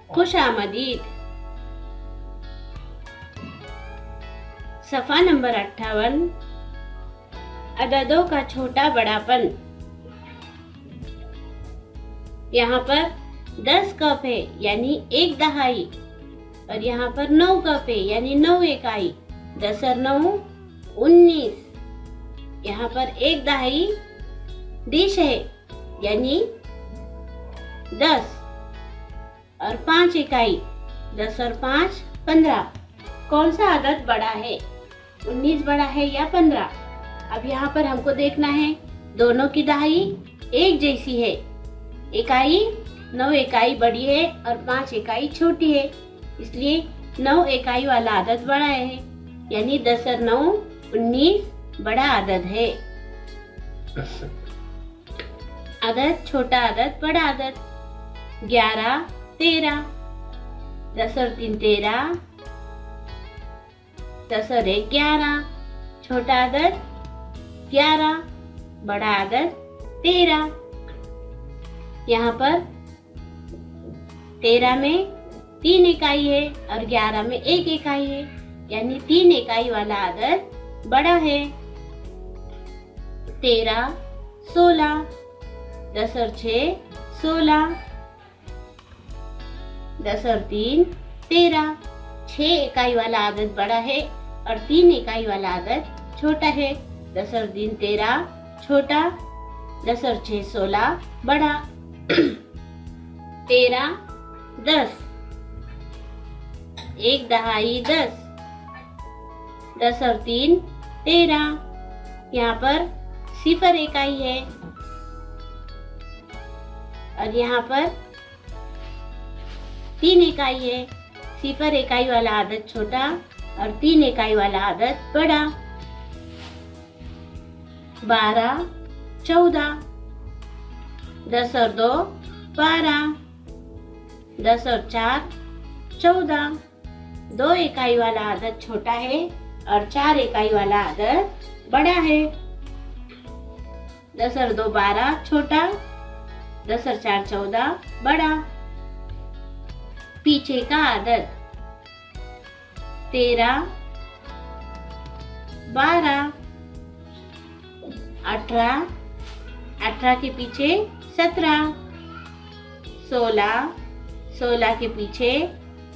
खुशामदीद। सफ़ा नंबर 58, अददों का छोटा बड़ापन। यहाँ पर 10 कप है यानी 1 दहाई, और यहाँ पर 9 कप है यानी 9 इकाई। 10 और 9 19। यहाँ पर 1 दहाई डिश है यानी 10 और 5 इकाई। 10 और 5 15। कौन सा अदद बड़ा है, 19 बड़ा है या 15? अब यहाँ पर हमको देखना है, दोनों की दहाई एक जैसी है। इकाई 9 इकाई बड़ी है और 5 इकाई छोटी है, इसलिए 9 इकाई वाला अदद बड़ा है, यानी 10 और 9 19 बड़ा अदद है। अदद छोटा अदद बड़ा अदद। 11 13। 10 और 3 13। 10 और 1 11। छोटा अदद 11, बड़ा अदद 13। यहाँ पर 13 में 3 इकाई है और 11 में 1 इकाई है, यानी 3 इकाई वाला अदद बड़ा है। 13 16। 10 और 6 16। 10 और 3 13। 6 इकाई वाला अदद बड़ा है और 3 इकाई वाला अदद छोटा है। 10 और 3 13 छोटा। 10 और 6 16 बड़ा। 13 10। 1 दहाई 10। 10 और 3 13। यहाँ पर 0 इकाई है और यहाँ पर 3 इकाई है। 0 इकाई वाला अदद छोटा और 3 इकाई वाला अदद बड़ा। 12 14। 10 और 2 12। 10 और 4 14। 2 इकाई वाला अदद छोटा है और 4 इकाई वाला अदद बड़ा है। 10 और 2 12 छोटा। 10 और 4 14 बड़ा। पीछे का अदद 13 12। 18। 18 के पीछे 17। 16। 16 के पीछे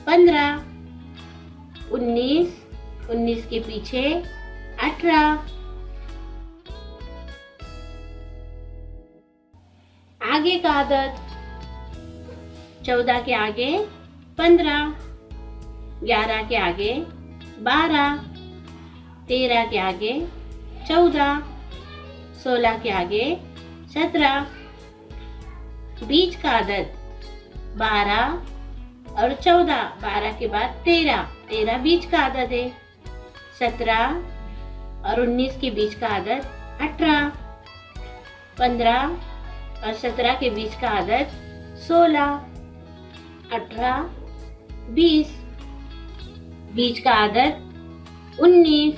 15। 19। 19 के पीछे 18। आगे का अदद 14 के आगे 15। 11 के आगे 12। 13 के आगे 14। 16 के आगे 17। बीच का अदद 12 और 14। 12 के बाद 13। 13 बीच का अदद है। 17 और 19 के बीच का अदद 18। 15 और 17 के बीच का अदद 16। 18 20। बीच का अदद 19।